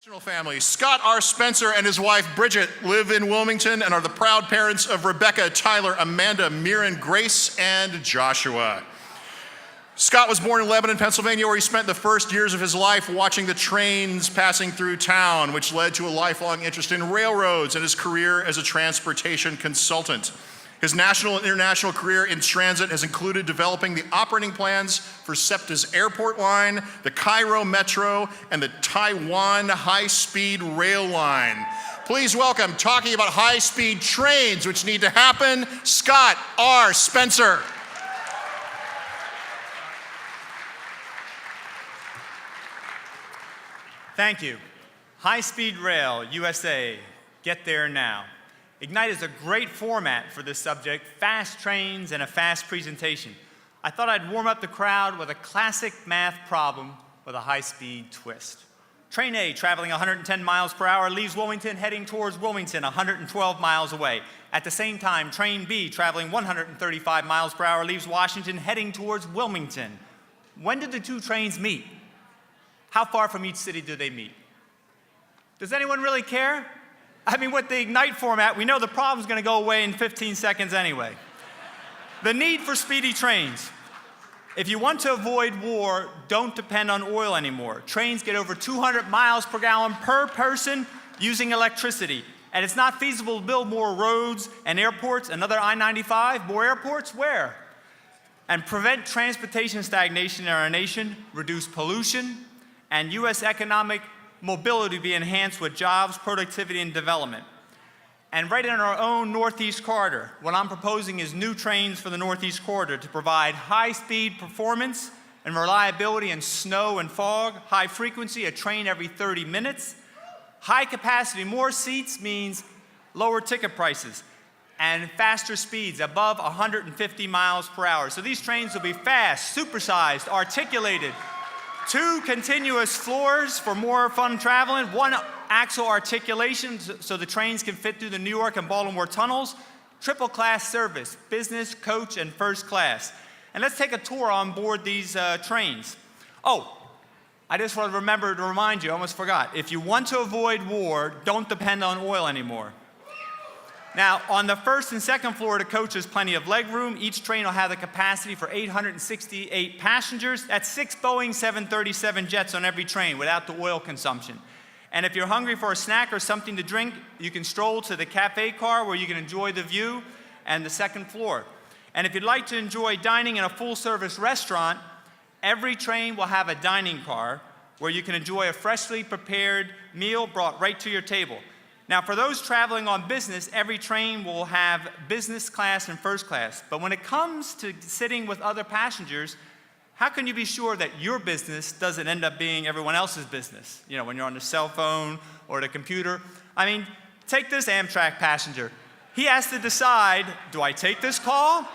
Family. Scott R. Spencer and his wife Bridget live in Wilmington and are the proud parents of Rebecca, Tyler, Amanda, Mirren, Grace, and Joshua. Scott was born in Lebanon, Pennsylvania, where he spent the first years of his life watching the trains passing through town, which led to a lifelong interest in railroads and his career as a transportation consultant. His national and international career in transit has included developing the operating plans for SEPTA's airport line, the Cairo Metro, and the Taiwan high-speed rail line. Please welcome, talking about high-speed trains, which need to happen, Scott R. Spencer. Thank you. High-speed rail, USA, get there now. Ignite is a great format for this subject, fast trains and a fast presentation. I thought I'd warm up the crowd with a classic math problem with a high-speed twist. Train A, traveling 110 miles per hour, leaves Wilmington heading towards Wilmington, 112 miles away. At the same time, Train B, traveling 135 miles per hour, leaves Washington heading towards Wilmington. When did the two trains meet? How far from each city do they meet? Does anyone really care? I mean, with the Ignite format, we know the problem's going to go away in 15 seconds anyway. The need for speedy trains. If you want to avoid war, don't depend on oil anymore. Trains get over 200 miles per gallon per person using electricity. And it's not feasible to build more roads and airports, another I-95, more airports, where? And prevent transportation stagnation in our nation, reduce pollution, and U.S. economic mobility be enhanced with jobs, productivity, and development. And right in our own Northeast Corridor, what I'm proposing is new trains for the Northeast Corridor to provide high-speed performance and reliability in snow and fog, high frequency, a train every 30 minutes. High capacity, more seats means lower ticket prices and faster speeds above 150 miles per hour. So these trains will be fast, supersized, articulated, 2 continuous floors for more fun traveling, 1 axle articulation so the trains can fit through the New York and Baltimore tunnels, triple class service, business, coach, and first class. And let's take a tour on board these trains. Oh, I just want to remind you, I almost forgot. If you want to avoid war, don't depend on oil anymore. Now, on the first and second floor of the coach, there's plenty of leg room. Each train will have the capacity for 868 passengers. That's 6 Boeing 737 jets on every train without the oil consumption. And if you're hungry for a snack or something to drink, you can stroll to the cafe car where you can enjoy the view and the second floor. And if you'd like to enjoy dining in a full-service restaurant, every train will have a dining car where you can enjoy a freshly prepared meal brought right to your table. Now, for those traveling on business, every train will have business class and first class. But when it comes to sitting with other passengers, how can you be sure that your business doesn't end up being everyone else's business? You know, when you're on the cell phone or the computer. I mean, take this Amtrak passenger. He has to decide, do I take this call?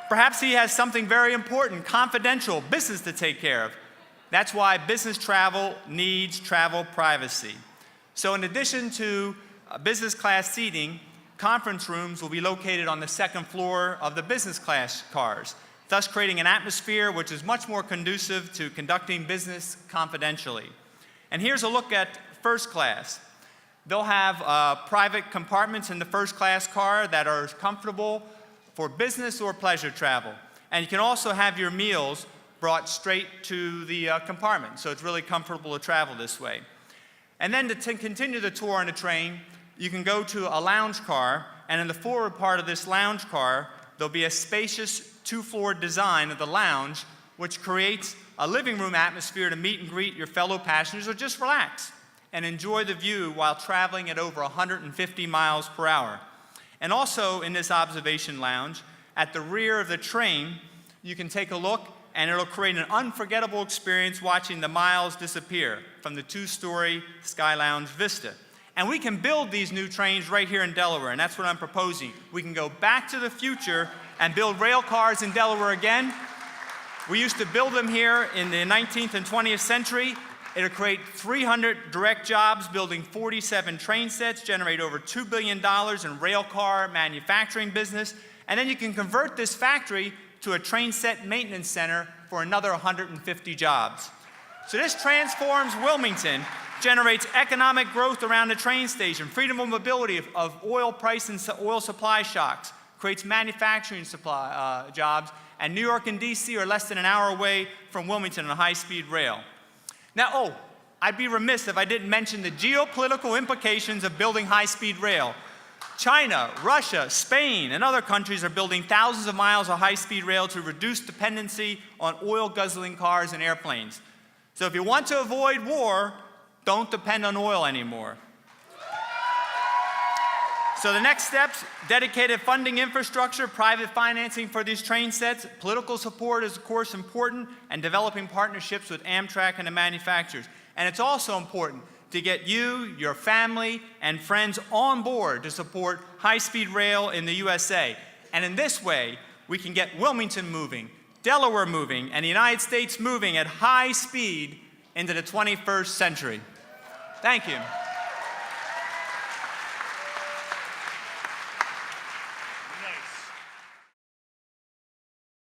Perhaps he has something very important, confidential, business to take care of. That's why business travel needs travel privacy. So in addition to business class seating, conference rooms will be located on the second floor of the business class cars, thus creating an atmosphere which is much more conducive to conducting business confidentially. And here's a look at first class. They'll have private compartments in the first class car that are comfortable for business or pleasure travel. And you can also have your meals brought straight to the compartment, so it's really comfortable to travel this way. And then to continue the tour on the train, you can go to a lounge car, and in the forward part of this lounge car, there'll be a spacious 2-floor design of the lounge, which creates a living room atmosphere to meet and greet your fellow passengers or just relax and enjoy the view while traveling at over 150 miles per hour. And also in this observation lounge, at the rear of the train, you can take a look, and it'll create an unforgettable experience watching the miles disappear from the 2-story Sky Lounge vista. And we can build these new trains right here in Delaware, and that's what I'm proposing. We can go back to the future and build rail cars in Delaware again. We used to build them here in the 19th and 20th century. It'll create 300 direct jobs, building 47 train sets, generate over $2 billion in rail car manufacturing business, and then you can convert this factory to a train set maintenance center for another 150 jobs. So this transforms Wilmington generates economic growth around the train station, freedom of mobility of oil price and oil supply shocks, creates manufacturing jobs, and New York and DC are less than an hour away from Wilmington on a high-speed rail. Now, I'd be remiss if I didn't mention the geopolitical implications of building high-speed rail. China, Russia, Spain, and other countries are building thousands of miles of high-speed rail to reduce dependency on oil-guzzling cars and airplanes. So if you want to avoid war, don't depend on oil anymore. So the next steps, dedicated funding infrastructure, private financing for these train sets, political support is of course important, and developing partnerships with Amtrak and the manufacturers. And it's also important to get you, your family, and friends on board to support high-speed rail in the USA. And in this way, we can get Wilmington moving, Delaware moving, and the United States moving at high speed into the 21st century. Thank you.